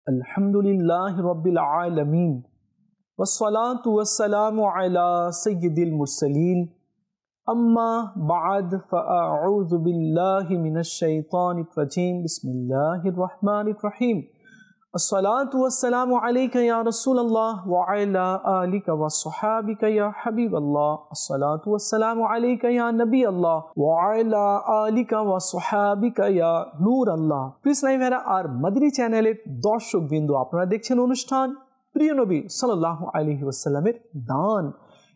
अल्हम्दुलिल्लाहि रब्बिल आलमीन वस्सलातु वस्सलामु अला सय्यिदिल मुरसलीन अम्मा बाद फ़अऊज़ु बिल्लाहि मिनश शैतानिर रजीम बिस्मिल्लाहिर रहमानिर रहीम अस्सलातु वस्सलामु अलैका या रसूलल्लाह व अला आलिका व अस्हाबिका या हबीबल्लाह अस्सलातु वस्सलामु अलैका या नबी अल्लाह व अला आलिका व अस्हाबिका या नूर अल्लाह। प्रिय भाइरा আর মাদানী চ্যানেলের দর্শকবৃন্দ, আপনারা দেখছেন অনুষ্ঠান প্রিয় নবী সাল্লাল্লাহু আলাইহি ওয়াসাল্লামের দান।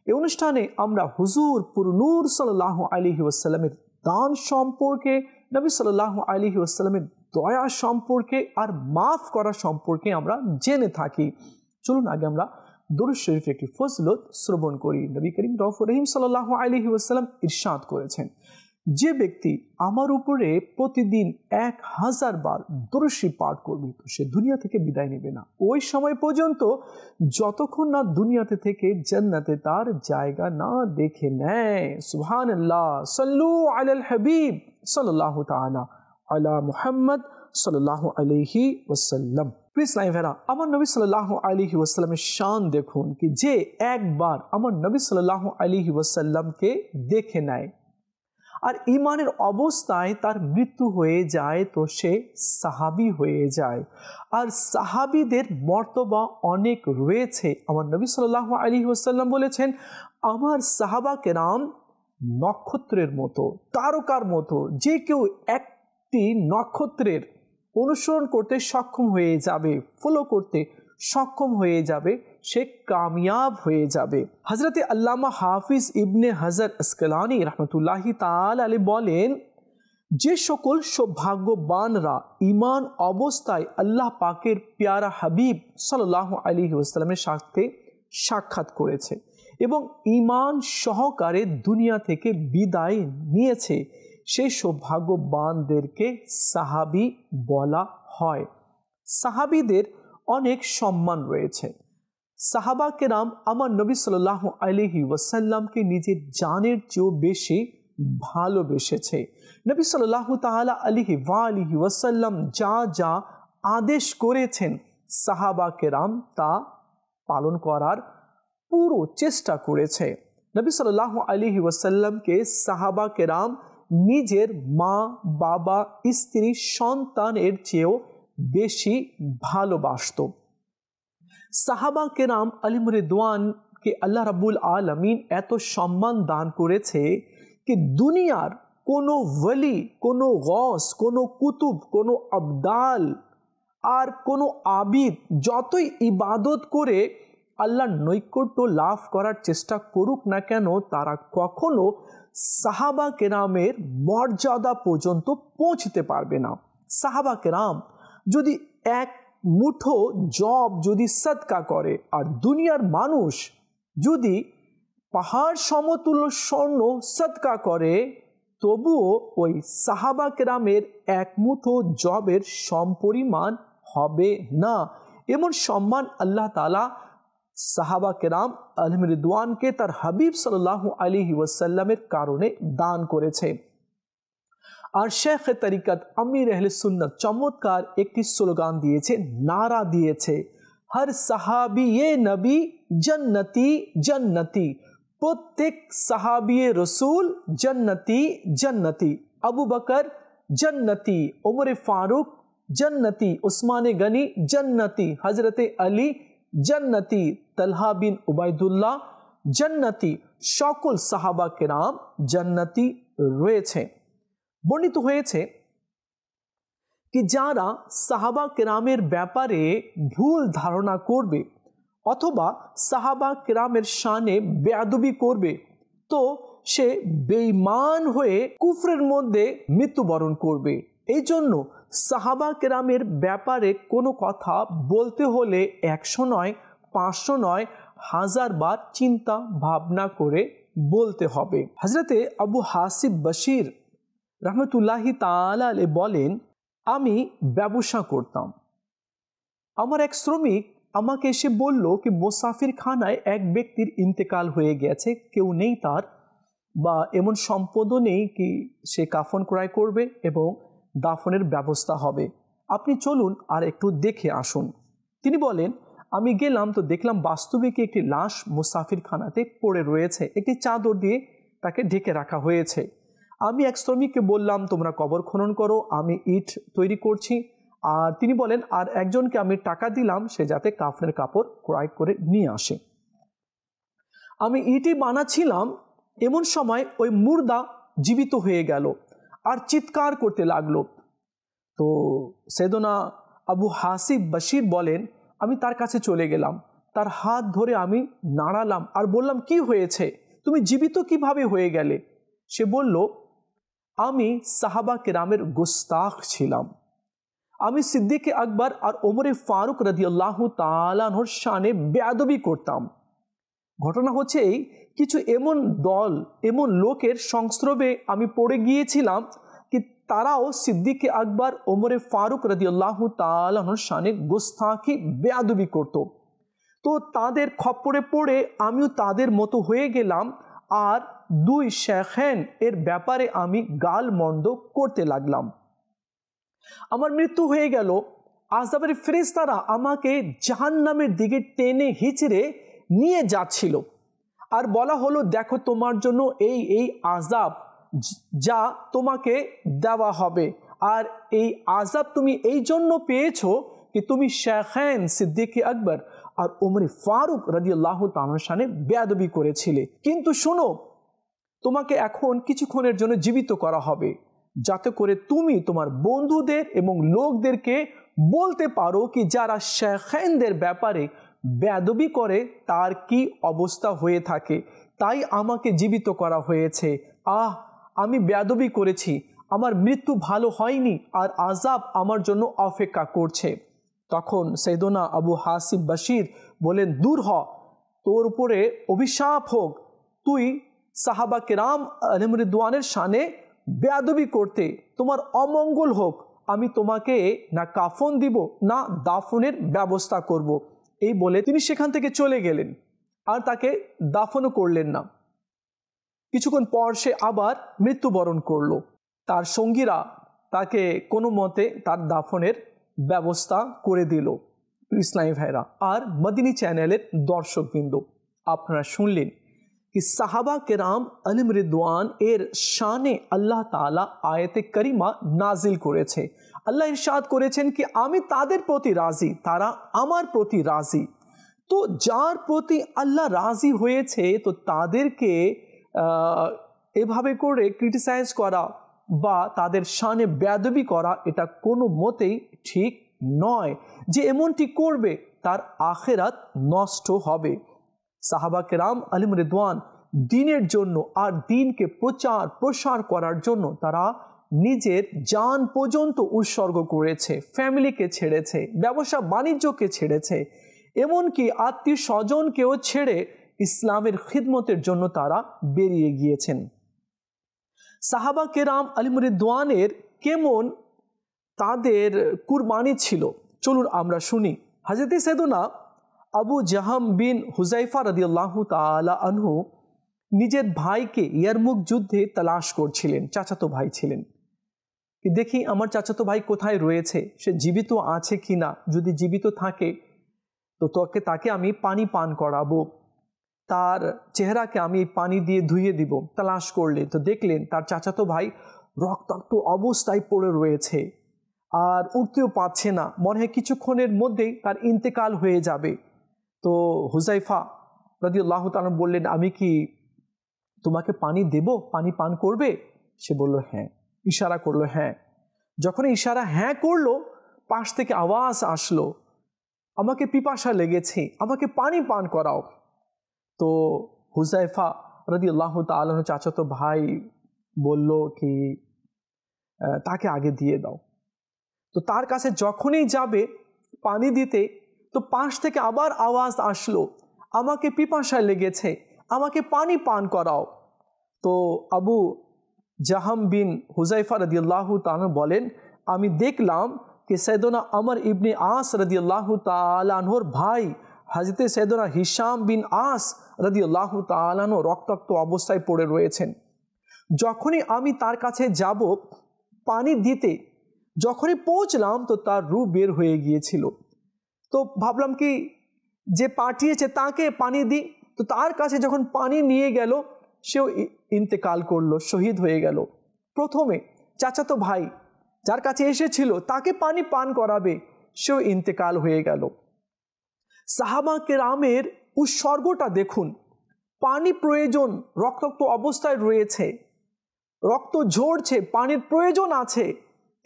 এই অনুষ্ঠানে আমরা হুজুর পুর নূর সাল্লাল্লাহু আলাইহি ওয়াসাল্লামের দান সম্পর্কে, নবী সাল্লাল্লাহু আলাইহি ওয়াসাল্লামের দয়া সম্পর্কে আর মাফ করা সম্পর্কে আমরা জেনে থাকি। চলুন আগে আমরা দরুদ শরীফের একটি ফজিলত শ্রবণ করি। নবী করিম রউফুর রহিম সাল্লাল্লাহু আলাইহি ওয়াসাল্লাম ইরশাদ করেছেন, যে ব্যক্তি আমার উপরে প্রতিদিন 1000 বার দরুদ শরীফ পাঠ করবে তো সে দুনিয়া থেকে বিদায় নেবে না ওই সময় পর্যন্ত যতক্ষণ না দুনিয়াতে থেকে জান্নাতে তার জায়গা না দেখে নেয়। সুবহানাল্লাহ। সাল্লু আলাল হাবিব সাল্লাল্লাহু তাআলা আলা মুহাম্মদ সাল্লাল্লাহু আলাইহি ওয়াসাল্লাম। প্লিজ ভাইরা, আমার নবী সাল্লাল্লাহু আলাইহি ওয়াসাল্লামের শান দেখুন কি যে একবার আমার নবী সাল্লাল্লাহু আলাইহি ওয়াসাল্লামকে দেখে নেয় আর ইমানের অবস্থায় তার মৃত্যু হয়ে যায় তো সে সাহাবী হয়ে যায়। আর সাহাবীদের মর্তবা অনেক রয়েছে। আমার নবী সাল্লাল্লাহু আলাইহি ওয়াসাল্লাম বলেছেন, আমার সাহাবা কেরাম নক্ষত্রের মতো, তারকার মতো। যে কেউ একটি নক্ষত্রের অনুসরণ করতে সক্ষম হয়ে যাবে, ফলো করতে সক্ষম হয়ে যাবে, সে কামিয়াব হয়ে যাবে। হযরতে আল্লামা হাফিজ ইবনে হাজার আসকালানি রহমতুল্লাহি তাআলা আলাইহি বলেন, যে সকল সৌভাগ্যবানরা ঈমান অবস্থায় আল্লাহ পাকের প্যারা হাবিব সাল্লাল্লাহু আলাইহি ওয়াসাল্লামের সাথে সাক্ষাৎ করেছে এবং ঈমান সহকারে দুনিয়া থেকে বিদায় নিয়েছে, সেই সৌভাগ্যবানদেরকে সাহাবী বলা হয়। সাহাবীদের অনেক সম্মান রয়েছে। সাহাবা কেরাম আমার নবী সাল্লাল্লাহু আলাইহি ওয়াসাল্লামকে নিজের জানের চেয়েও বেশি ভালোবেসেছে। নবী সাল্লাল্লাহু তাআলা আলাইহি ওয়াসাল্লাম যা যা আদেশ করেছেন সাহাবা কেরাম তা পালন করার পুরো চেষ্টা করেছে। নবী সাল্লাল্লাহু আলাইহি ওয়াসাল্লামকে সাহাবা কেরাম নিজের মা, বাবা, স্ত্রী, সন্তানের চেয়েও বেশি ভালোবাসত। সাহাবা কেরাম আলিম রিদওয়ানকে আল্লাহ রাব্বুল আলামিন এত সম্মান দান করেছে কি দুনিয়ার কোনো ওয়ালি, কোনো গস, কোনো কুতুব, কোনো আবদাল আর কোনো আবিদ যতই ইবাদত করে আল্লাহর নৈকট্য লাভ করার চেষ্টা করুক না কেন, তারা কখনো সাহাবা কেরামের মর্যাদা পর্যন্ত পৌঁছতে পারবে না। সাহাবা কেরাম যদি এক মুঠো জব যদি সদকা করে আর দুনিয়ার মানুষ যদি পাহাড় সমতুল্য স্বর্ণ সদকা করে, তবুও ওই সাহাবা কেরামের এক মুঠো জবের সমপরিমাণ হবে না। এমন সম্মান আল্লাহ তাআলা সাহাবা কেরাম আলিম রিদওয়ানকে তার হাবিব সাল্লাল্লাহু আলাইহি ওয়াসাল্লামের কারণে দান করেছে। আর শেখ তরিকত আমির আহলে সুন্নাত চমৎকার একটি স্লোগান দিয়েছে, নারা দিয়েছে, হর সাহাবী এ নবী জান্নতি জান্নতি, প্রত্যেক সাহাবী রসুল জান্নতি জান্নতি, আবু বকর জান্নতি, ওমর ফারুক জান্নতি, উসমান গনি জান্নতি, হযরতে আলী জান্নতি, তালহা বিন উবাইদুল্লাহ জান্নতি, সকল সাহাবা কেরাম জান্নতি রয়েছে। বর্ণিত হয়েছে কি যারা সাহাবা কেরামের ব্যাপারে ভুল ধারণা করবে অথবা সাহাবা কেরামের শানে বেয়াদবি করবে তো সে বেঈমান হয়ে কুফরের মধ্যে মৃত্যুবরণ করবে। এই জন্য সাহাবা কেরামের ব্যাপারে কোনো কথা বলতে হলে 100 নয়, 500 নয়, 1000 বার চিন্তা ভাবনা করে বলতে হবে। হযরতে আবু হাসিব বশির রহমতুল্লাহি তাআলা আলাইহি বলেন, আমি ব্যবসা করতাম। আমার এক শ্রমিক আমাকে এসে বলল কি মুসাফির খানায় এক ব্যক্তির ইন্তেকাল হয়ে গেছে, কেউ নেই তার বা এমন সম্পদও নেই কি সে কাফন ক্রয় করবে এবং দাফনের ব্যবস্থা হবে। আপনি চলুন আর একটু দেখে আসুন। তিনি বলেন, আমি গেলাম তো দেখলাম বাস্তবিক একটি লাশ মুসাফিরখানাতে পড়ে রয়েছে, একটি চাদর দিয়ে তাকে ঢেকে রাখা হয়েছে। আমি এক শ্রমিককে বললাম, তোমরা কবর খনন করো, আমি ইট তৈরি করছি। আর তিনি বলেন, আর একজনকে আমি টাকা দিলাম সে যাতে কাফনের কাপড় ক্রয় করে নিয়ে আসে। আমি ইটই বানাচ্ছিলাম, এমন সময় ওই মুর্দা জীবিত হয়ে গেল আর চিৎকার করতে লাগলো। তো সৈয়দনা আবু হাসিব বশির বলেন, আমি তার কাছে চলে গেলাম, তার হাত ধরে আমি নাড়ালাম আর বললাম, কি হয়েছে, তুমি জীবিত কিভাবে হয়ে গেলে? সে বলল, আমি সাহাবা কেরামের গুস্তাখ ছিলাম। আমি সিদ্দিক আকবর আর ওমরে ফারুক রাদিয়াল্লাহু তাআলা আনহুর শানে বেয়াদবি করতাম। ঘটনা হচ্ছে এই, কিছু এমন লোকের সংস্রবে আমি পড়ে গিয়েছিলাম কি তারাও সিদ্দিক আকবর ওমরে ফারুক রাদিয়াল্লাহু তাআলা আনহুর শানে গুস্তাখি বেয়াদবি করত। তো তাদের খপ্পরে পড়ে আমিও তাদের মতো হয়ে গেলাম আর দুই শেখেন এর ব্যাপারে আমি গালমন্দ করতে লাগলাম। আমার মৃত্যু হয়ে গেল। আযাবের ফেরেশতারা আমাকে জাহান্নামের দিকে টেনে হিচড়ে নিয়ে যাচ্ছিল আর বলা হলো, দেখো তোমার জন্য এই আযাব যা তোমাকে দেওয়া হবে, আর এই আযাব তুমি এই জন্য পেয়েছো কি তুমি শেখেন সিদ্দিক আকবর আর ওমরে ফারুক রাদিয়াল্লাহু তাআলার শানে বেয়াদবি করেছিলে। কিন্তু শোনো, তোমাকে এখন কিছুক্ষণের জন্য জীবিত করা হবে, যাতে করে তুমি তোমার বন্ধুদের এবং লোকদেরকে বলতে পারো কি যারা শেখেনদের ব্যাপারে বেয়াদবি করে তার কি অবস্থা হয়ে থাকে। তাই আমাকে জীবিত করা হয়েছে। আমি বেয়াদবি করেছি, আমার মৃত্যু ভালো হয়নি আর আযাব আমার জন্য অপেক্ষা করছে। তখন সৈয়দনা আবু হাসিব বশির বলেন, দূর হ, তোর উপরে অভিশাপ হোক, তুই সাহাবা কেরাম আলাইহিম রিদওয়ানের শানে বেয়াদবি করতে, তোমার অমঙ্গল হোক, আমি তোমাকে না কাফন দিব না দাফনের ব্যবস্থা করব। এই বলে তিনি সেখান থেকে চলে গেলেন আর তাকে দাফনও করলেন না। কিছুক্ষণ পর সে আবার মৃত্যুবরণ করলো। তার সঙ্গীরা তাকে কোনো মতে তার দাফনের ব্যবস্থা করে দিল। ইসলামী ভাইরা আর মদিনী চ্যানেলের দর্শকবৃন্দ, আপনারা শুনলেন कि साहबा केराम আলিম রিদওয়ান এর শানে আল্লাহ তাআলা আয়াতে করিমা নাজিল করেছে। আল্লাহ ইরশাদ করেছেন কি আমি তাদের প্রতি রাজি, তারা আমার প্রতি রাজি। তো যার প্রতি আল্লাহ রাজি হয়েছে তো তাদেরকে এভাবে করে ক্রিটিসাইজ করা বা তাদের শানে বেয়াদবি করা এটা কোনো মতেই ঠিক নয়। যে এমনটি করবে তার আখিরাত নষ্ট হবে। সাহাবা কেরাম আলিম রিদওয়ান দ্বীনের জন্য আর দ্বীনকে প্রসার করার জন্য তারা নিজের জান পর্যন্ত উৎসর্গ করেছে, ফ্যামিলিকে ছেড়েছে, ব্যবসা বাণিজ্যকে ছেড়েছে, এমনকি আত্মীয় স্বজনকেও ছেড়ে ইসলামের খিদমতের জন্য তারা বেরিয়ে গিয়েছেন। সাহাবা কেরাম আলিম রিদওয়ানের কেমন তাদের কুরবানি ছিল, চলুন আমরা শুনি। হযরত সাইয়েদনা আবু জাহাম বিন হুযাইফা রাদিয়াল্লাহু তাআলা আনহু নিজের ভাইকে ইয়ারমুক যুদ্ধে তালাশ করছিলেন, চাচাতো ভাই ছিলেন। দেখি আমার চাচাতো ভাই কোথায় রয়েছে, সে জীবিত আছে কিনা, যদি জীবিত থাকে তো তাকে আমি পানি পান করাবো, তার চেহারাকে আমি পানি দিয়ে ধুয়ে দিব। তালাশ করলেন তো দেখলেন তার চাচাতো ভাই রক্তাক্ত অবস্থায় পড়ে রয়েছে আর উঠতেও পারছে না, মনে হয় কিছুক্ষণের মধ্যেই তার ইন্তেকাল হয়ে যাবে। তো হুযাইফা রাদিয়াল্লাহু তাআলা বললেন, আমি কি তোমাকে পানি দেব, পানি পান করবে? সে বলল হ্যাঁ, ইশারা করলো হ্যাঁ। যখন ইশারা হ্যাঁ করলো, পাশ থেকে আওয়াজ আসলো, আমাকে পিপাসা লেগেছে, আমাকে পানি পান করাও। তো হুযাইফা রাদিয়াল্লাহু তাআলা চাচাতো ভাই বলল কি তাকে আগে দিয়ে দাও। তো তার কাছে যখনই যাবে পানি দিতে তো পাশ থেকে আবার আওয়াজ আসলো, আমাকে পিপাসা লেগেছে, আমাকে পানি পান করাও। তো আবু জাহাম বিন হুযাইফা রাদিয়াল্লাহু তাআলা বলেন, আমি দেখলাম कि सैयदना अमर इब्ने आस रदियल्लाहु ताला अन्हुर भाई हजरत सैयदना हिशाम बिन आस रदियल्लाहु ताला अन्हु रक्ताक्त अवस्थाয় পড়ে রয়েছেন। যখনই আমি তার কাছে যাব পানি দিতে যখনই পৌঁছলাম তো তার রূহ বের হয়ে গিয়েছিল। তো ভাবলাম কি যে পাঠিয়েছে তাকে পানি দিই। তো তার কাছে যখন পানি নিয়ে গেল, সেও ইন্তেকাল করলো, শহীদ হয়ে গেল। প্রথমে চাচাতো ভাই যার কাছে এসেছিল তাকে পানি পান করাবে, সেও ইন্তেকাল হয়ে গেল। সাহাবা কেরামের উৎসর্গটা দেখুন। পানি প্রয়োজন, রক্তাক্ত অবস্থায় রয়েছে, রক্ত ঝরছে, পানির প্রয়োজন আছে,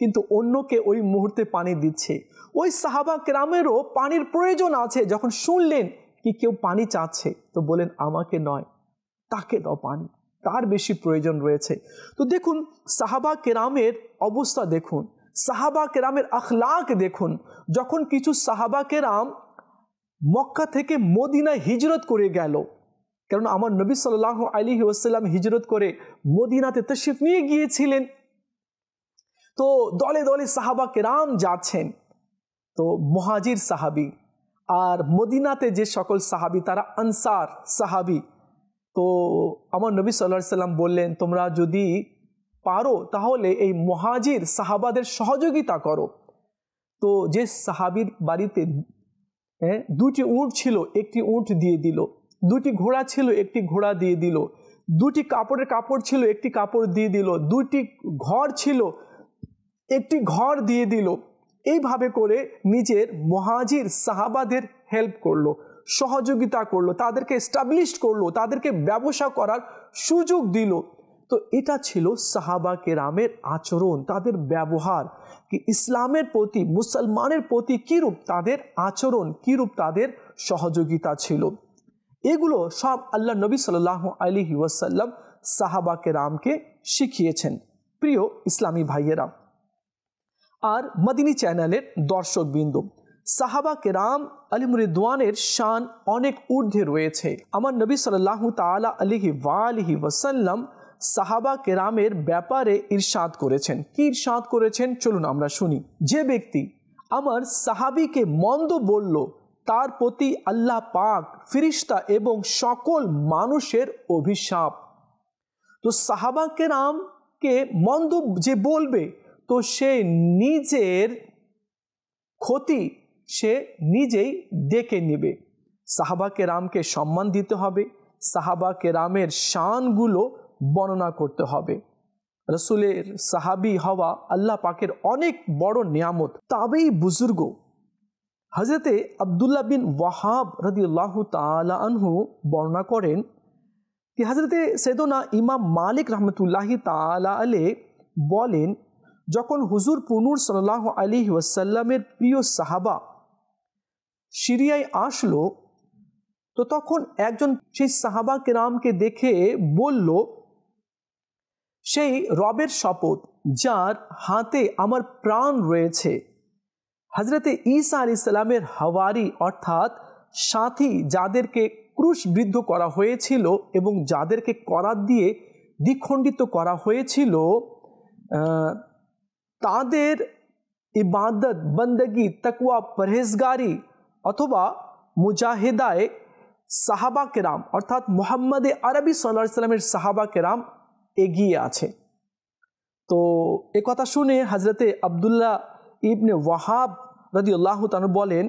কিন্তু অন্যকে ওই মুহূর্তে পানি দিচ্ছে। ওই সাহাবা কেরামেরও পানির প্রয়োজন আছে। যখন শুনলেন কি কেউ পানি চাচ্ছে, তো বলেন আমাকে নয়, তাকে দাও পানি, তার বেশি প্রয়োজন রয়েছে। তো দেখুন সাহাবা কেরামের অবস্থা দেখুন, সাহাবা কেরামের আখলাক দেখুন। যখন কিছু সাহাবা কেরাম মক্কা থেকে মদিনায় হিজরত করে গেল, কারণ আমার নবী সাল্লাল্লাহু আলাইহি ওয়াসাল্লাম হিজরত করে মদিনাতে তশরিফ নিয়ে গিয়েছিলেন। তো দলে দলে সাহাবা কেরাম যাচ্ছেন। তো মুহাজির সাহাবি আর মদিনাতে যে সকল সাহাবি তারা আনসার সাহাবি। তো আমার নবী সাল্লাল্লাহু আলাইহি ওয়াসাল্লাম বললেন, তোমরা যদি পারো তাহলে এই মুহাজির সাহাবাদের সহযোগিতা করো। তো যে সাহাবির বাড়িতে দুটি উট ছিল, একটি উট দিয়ে দিল, দুটি ঘোড়া ছিল, একটি ঘোড়া দিয়ে দিল, দুটি কাপড়ের কাপড় ছিল, একটি কাপড় দিয়ে দিল, দুটি ঘর ছিল, একটি ঘর দিয়ে দিল। এইভাবে করে নিজের মুহাজির সাহাবাদের হেল্প করলো, সহযোগিতা করলো, তাদেরকে এস্টাবলিশ করলো, তাদেরকে ব্যবসা করার সুযোগ দিল। তো এটা ছিল সাহাবা কেরামের আচরণ, তাদের ব্যবহার, কি ইসলামের প্রতি, মুসলমানের প্রতি কীরূপ তাদের আচরণ, কীরূপ তাদের সহযোগিতা ছিল। এগুলো সব আল্লাহ নবী সাল্লাল্লাহু আলাইহি ওয়াসাল্লাম সাহাবা কেরামকে শিখিয়েছেন। প্রিয় ইসলামী ভাইয়েরা আর মদিনী চ্যানেলের দর্শকবৃন্দ, সাহাবা কেরাম আলিম রিদওয়ানের শান অনেক ঊর্ধ্বে রয়েছে। আমার নবী সাল্লাল্লাহু তাআলা আলাইহি ওয়াসাল্লাম সাহাবা কেরামের ব্যাপারে ইরশাদ করেছেন। কি ইরশাদ করেছেন চলুন আমরা শুনি। যে ব্যক্তি আমার সাহাবীকে মন্দ বলল, তার প্রতি আল্লাহ পাক, ফিরিস্তা এবং সকল মানুষের অভিশাপ। তো সাহাবা কেরামকে মন্দ যে বলবে, তো সে নিজের ক্ষতি সে নিজেই ডেকে নেবে। সাহাবা কেরামকে সম্মান দিতে হবে, সাহাবা কেরামের শানগুলো বর্ণনা করতে হবে। রসুলের সাহাবি হওয়া আল্লাহ পাকের অনেক বড় নিয়ামত। তাবেই বুজুর্গ হজরতে আব্দুল্লাহ বিন ওয়াহাব রাদিয়াল্লাহু তাআলা আনহু বর্ণনা করেন कि हज़रते सैयदना इमाम मालिक रहमतुल्लाहि ताला अलैह বলেন, যখন হুজুর পুনুর সাল্লাল্লাহু আলাইহি ওয়াসাল্লামের প্রিয় সাহাবা সিরিয়ায় আসলো, তো তখন একজন সেই সাহাবা কেরামকে দেখে বলল, সেই রবের শপথ যার হাতে আমার প্রাণ রয়েছে, হজরতে ঈসা আলাইহিস সালামের হাওয়ারি অর্থাৎ সাথী যাদেরকে ক্রুশবিদ্ধ করা হয়েছিল এবং যাদেরকে করাত দিয়ে দ্বিখণ্ডিত করা হয়েছিল, তাদের ইবাদত, বন্দগি, তাকওয়া, পরহেজগারি অথবা মুজাহিদায় সাহাবা কেরাম অর্থাৎ মুহাম্মদ আরবি সাল্লাল্লাহু আলাইহি ওয়াসাল্লামের সাহাবা কেরাম এগিয়ে আছে। তো এ কথা শুনে হজরতে আব্দুল্লাহ ইবনে ওয়াহাব রাদিয়াল্লাহু তাআলা বলেন,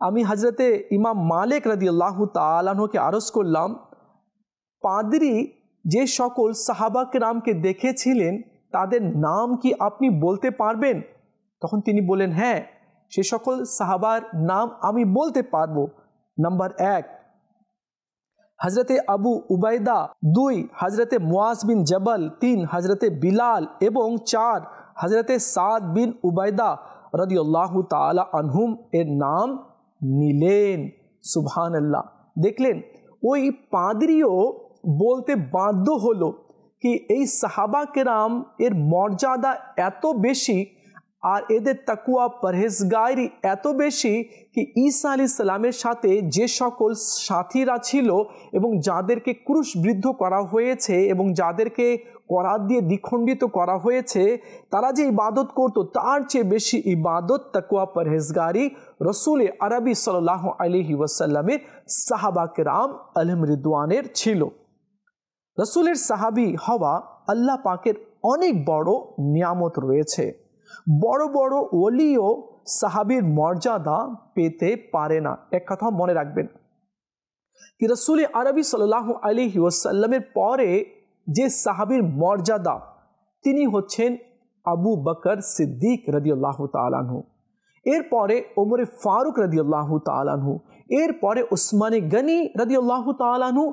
আমি হজরতে ইমাম মালিক রাদিয়াল্লাহু তাআলা আনহুকে আরজ করলাম, পাদ্রী যে সকল সাহাবা কেরামকে দেখেছিলেন তাদের নাম কি আপনি বলতে পারবেন? তখন তিনি বলেন, হ্যাঁ, সে সকল সাহাবার নাম আমি বলতে পারবো। নাম্বার 1 হজরতে আবু উবাইদা, 2 হজরতে মুআজ বিন জবল, 3 হজরতে বিলাল এবং 4 হজরতে সাদ বিন উবাইদা রাদিয়াল্লাহু তাআলা আনহুম এর নাম নিলেন। সুবহানাল্লাহ। দেখলেন ওই পাদ্রীও বলতে বাধ্য হলো কি এই সাহাবা কেরাম এর মর্যাদা এত বেশি আর এদের তাকওয়া পরহেজগারি এত বেশি কি ঈসা আলাইহিস সালামের সাথে যে সকল সাথীরা ছিল এবং যাদেরকে ক্রুশবিদ্ধ করা হয়েছে এবং যাদেরকে করাত দিয়ে দ্বিখণ্ডিত করা হয়েছে, তারা যে ইবাদত করত তার চেয়ে বেশি ইবাদত, তাকওয়া, পরহেজগারি রসুল আরবি সাল্লাল্লাহু আলাইহি ওয়াসাল্লামের সাহাবা কেরাম আলম রিদওয়ানের ছিল। রসুলের সাহাবি হওয়া আল্লাহ পাকের অনেক বড় নিয়ামত রয়েছে। বড় বড় ওলিও সাহাবীর মর্যাদা পেতে পারে না। এক কথা মনে রাখবেন কি রাসূল আরবি সাল্লাল্লাহু আলাইহি ওয়াসাল্লামের পরে যে সাহাবীর মর্যাদা, তিনি হচ্ছেন আবু বকর সিদ্দিক রাদিয়াল্লাহু তাআলা আনহু, এরপরে ওমরে ফারুক রাদিয়াল্লাহু তাআলা আনহু, এরপরে উসমানে গনি রাদিয়াল্লাহু তাআলা আনহু,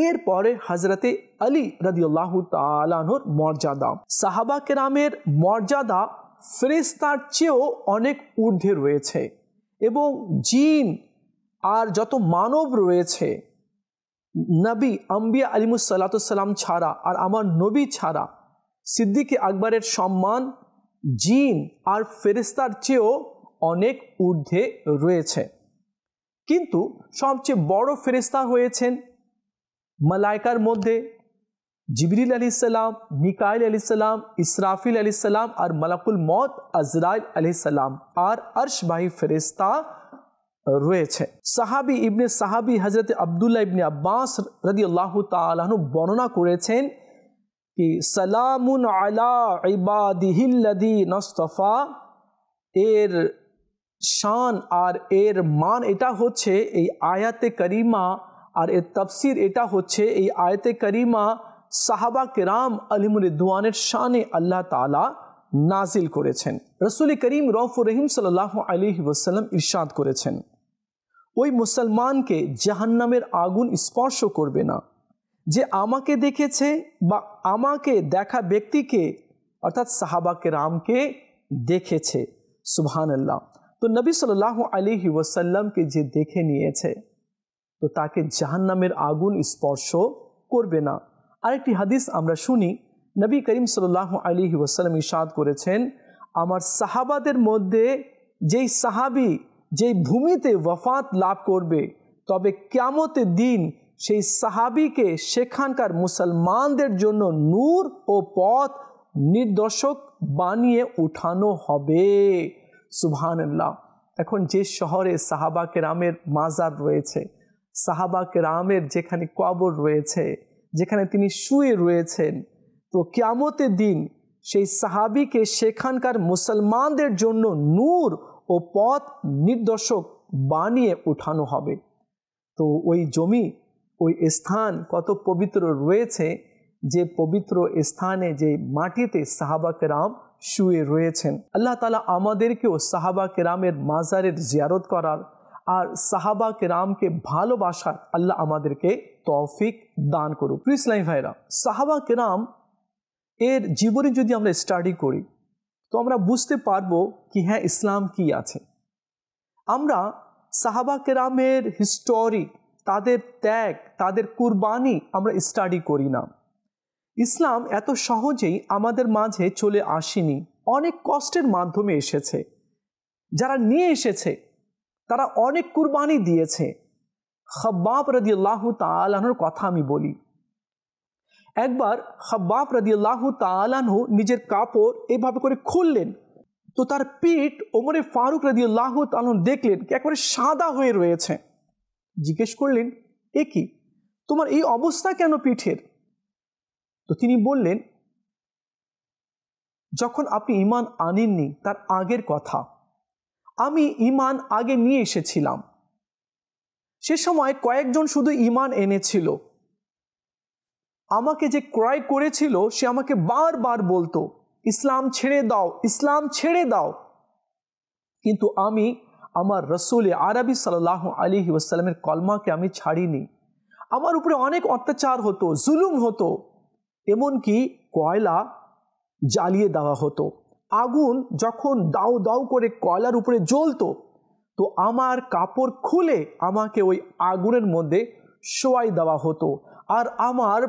এরপরে হযরতে আলী রাদিয়াল্লাহু তাআলা আনহুর মর্যাদা। সাহাবা কেরামের মর্যাদা ফেরেশতার চেয়েও অনেক ঊর্ধ্বে রয়েছে, এবং জিন আর যত মানব রয়েছে, নবী আম্বিয়া আলাইহিস সালাতু সালাম ছাড়া আর আমার নবী ছাড়া সিদ্দিক আকবরের সম্মান জিন আর ফেরেশতার চেয়েও অনেক ঊর্ধ্বে রয়েছে। কিন্তু সবচেয়ে বড় ফেরেশতা হয়েছেন মালাইকার মধ্যে জিবরিল আলাইহিস সালাম, মিকাইল আলাইহিস সালাম, ইসরাফিল আলাইহিস সালাম আর মালাকুল মউত আজরাইল আলাইহিস সালাম, আর আরশবাহী ফেরেশতা রয়েছে। সাহাবী ইবনে সাহাবী হযরত আব্দুল্লাহ ইবনে আব্বাস রাদিয়াল্লাহু তাআলা আনহু বর্ণনা করেছেন কি সালামুন আলা ইবাদিহিল্লাযীনা ইসতাফা, এর শান আর এর মান এটা হচ্ছে এই আয়াতে কারিমা, আর এর তাফসীর এটা হচ্ছে এই আয়াতে কারিমা সাহাবা কেরাম আলিমুর রিদওয়ানের শানে আল্লাহ তাআলা নাজিল করেছেন। রাসূল করিম রউফুর রহিম সাল্লাল্লাহু আলাইহি ওয়াসাল্লাম ইরশাদ করেছেন, ওই মুসলমানকে জাহান্নামের আগুন স্পর্শ করবে না যে আমাকে দেখেছে বা আমাকে দেখা ব্যক্তিকে অর্থাৎ সাহাবা কেরামকে দেখেছে। সুবহানাল্লাহ। তো নবী সাল্লাল্লাহু আলাইহি ওয়াসাল্লামকে যে দেখে নিয়েছে তো তাকে জাহান্নামের আগুন স্পর্শ করবে না। আরেকটি হাদিস আমরা শুনি, নবী করিম সাল্লাল্লাহু আলাইহি ওয়াসাল্লাম ইরশাদ করেছেন, আমার সাহাবাদের মধ্যে যেই সাহাবী যেই ভূমিতে ওয়াফাত লাভ করবে, তবে কিয়ামতের দিন সেই সাহাবীকে সেখানকার মুসলমানদের জন্য নূর ও পথ নির্দেশক বানিয়ে উঠানো হবে। সুবহানাল্লাহ। এখন যে শহরে সাহাবা কেরামের মাজার রয়েছে, সাহাবা কেরামের যেখানে কবর রয়েছে, যেখানে তিনি শুয়ে রয়েছেন, তো কিয়ামতের দিন সেই সাহাবীকে সেখানকার মুসলমানদের জন্য নূর ও পথ নির্দেশক বানিয়ে উঠানো হবে। তো ওই জমি, ওই স্থান কত পবিত্র রয়েছে, যে পবিত্র স্থানে যে মাটিতে সাহাবা কেরাম শুয়ে রয়েছেন। আল্লাহ তাআলা আমাদেরকেও সাহাবা কেরামের মাজারের জিয়ারত করার আর সাহাবা কেরামকে ভালোবাসার আল্লাহ আমাদেরকে তৌফিক দান করুক। প্রিয় ইসলামী ভাইরা, সাহাবা কেরাম এর জীবনী যদি আমরা স্টাডি করি তো আমরা বুঝতে পারবো কি হ্যাঁ ইসলাম কি আছে। আমরা সাহাবা কেরামের হিস্টোরি, তাদের ত্যাগ, তাদের কুরবানি আমরা স্টাডি করি না। ইসলাম এত সহজেই আমাদের মাঝে চলে আসেনি, অনেক কষ্টের মাধ্যমে এসেছে। যারা নিয়ে এসেছে তারা অনেক কুরবানি দিয়েছে। খাব্বাব রাদিয়াল্লাহু তাআলা আনহুর কথা আমি বলি। একবার খাব্বাব রাদিয়াল্লাহু তাআলা আনহু নিজের কাপড় এভাবে করে খুললেন, তো তার পিঠ ওমরে ফারুক রাদিয়াল্লাহু তাআলা আনহু দেখলেন একেবারে সাদা হয়ে রয়েছে। জিজ্ঞেস করলেন, এ কি, তোমার এই অবস্থা কেন পিঠের? তো তিনি বললেন, যখন আপনি ঈমান আনেননি তার আগের কথা, আমি ঈমান আগে নিয়ে এসেছিলাম। সে সময় কয়েকজন শুধু ঈমান এনেছিল। আমাকে যে ক্রয় করেছিল সে আমাকে বারবার বলতো, ইসলাম ছেড়ে দাও, ইসলাম ছেড়ে দাও। কিন্তু আমি আমার রাসূল আরবি সাল্লাল্লাহু আলাইহি ওয়াসাল্লামের কলমাকে আমি ছাড়িনি। আমার উপরে অনেক অত্যাচার হতো, জুলুম হতো, এমনকি কয়লা জ্বালিয়ে দেওয়া হতো। আগুন যখন দাউ দাউ করে কয়লার উপরে জ্বলতো তো আমার কাপড় খুলে আমাকে ওই আগুনের মধ্যে শোয়াই দেওয়া হতো, আর আমার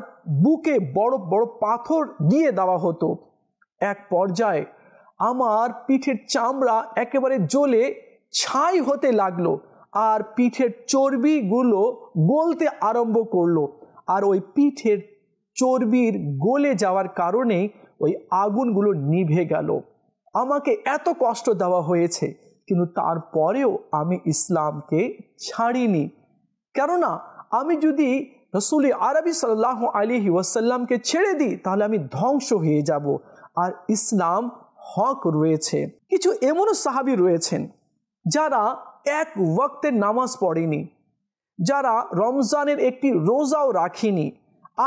বুকে বড় বড় পাথর দিয়ে দেওয়া হতো। এক পর্যায়ে আমার পিঠের চামড়া একেবারে জ্বলে ছাই হতে লাগলো, আর পিঠের চর্বিগুলো গলতে আরম্ভ করলো, আর ওই পিঠের চর্বির গলে যাওয়ার কারণে ওই আগুনগুলো নিভে গেল। আমাকে এত কষ্ট দেওয়া হয়েছে, কিন্তু তারপরেও আমি ইসলামকে ছাড়িনি। কেননা আমি যদি রাসূল আরবি সাল্লাল্লাহু আলাইহি ওয়াসাল্লামকে ছেড়ে দিই তাহলে আমি ধ্বংস হয়ে যাব, আর ইসলাম হক রয়েছে। কিছু এমনও সাহাবী রয়েছেন যারা এক ওয়াক্তের নামাজ পড়েনি, যারা রমজানের একটি রোজাও রাখেনি,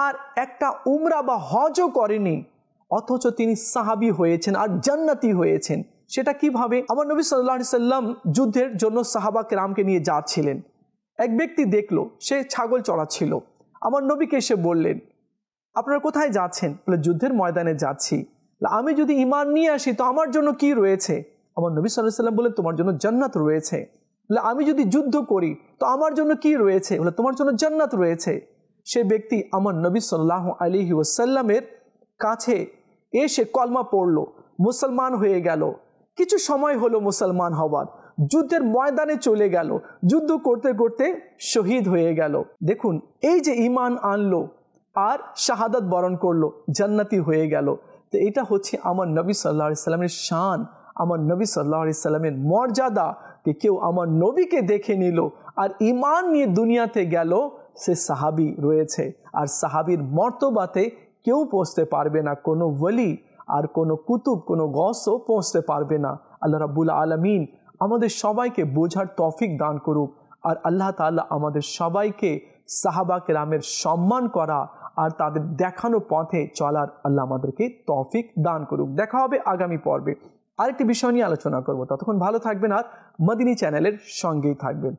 আর একটা উমরা বা হজও করেনি, অথচ তিনি সাহাবী হয়েছেন আর জান্নাতি হয়েছেন। সেটা কিভাবে? আমার নবী সাল্লাল্লাহু আলাইহি সাল্লাম যুদ্ধের জন্য সাহাবা কেরামকে নিয়ে যাচ্ছিলেন। এক ব্যক্তি দেখলো সে ছাগল চড়াচ্ছিল। আমার নবীকে এসে বললেন, আপনারা কোথায় যাচ্ছেন? বলে, যুদ্ধের ময়দানে যাচ্ছি। আমি যদি ঈমান নিয়ে আসি তো আমার জন্য কি রয়েছে? আমার নবী সাল্লাল্লাহু আলাইহি সাল্লাম বললেন, তোমার জন্য জান্নাত রয়েছে। বলে, আমি যদি যুদ্ধ করি তো আমার জন্য কি রয়েছে? বলে, তোমার জন্য জান্নাত রয়েছে। সে ব্যক্তি আমার নবী সাল্লাল্লাহু আলাইহি ওয়াসাল্লামের কাছে এসে কলমা পড়লো, মুসলমান হয়ে গেল। কিছু সময় হলো মুসলমান হওয়ার, যুদ্ধের ময়দানে চলে গেল, যুদ্ধ করতে করতে শহীদ হয়ে গেল। দেখুন, এই যে ঈমান আনলো আর শাহাদাত বরণ করলো, জান্নাতি হয়ে গেল। তো এটা হচ্ছে আমার নবী সাল্লাল্লাহু আলাইহি সাল্লামের শান, আমার নবী সাল্লাল্লাহু আলাইহি সাল্লামের মর্যাদা। যে কেউ আমার নবীকে দেখে নিল আর ঈমান নিয়ে দুনিয়াতে গেল, সে সাহাবী রয়েছে। আর সাহাবীর মর্তবাতে কেউ পৌঁছতে পারবে না, কোনো ওলি আর কোনো কুতুব, কোনো গসও পৌঁছতে পারবে না। আল্লাহ রাব্বুল আলামিন আমাদের সবাইকে বোঝার তৌফিক দান করুক। আর আল্লাহ তাআলা আমাদের সবাইকে সাহাবা কেরামের সম্মান করা আর তাদের দেখানো পথে চলার আল্লাহ আমাদেরকে তৌফিক দান করুক। দেখা হবে আগামী পর্বে, আরেকটি বিষয় নিয়ে আলোচনা করব। ততক্ষণ ভালো থাকবেন আর মদিনী চ্যানেলের সঙ্গেই থাকবেন।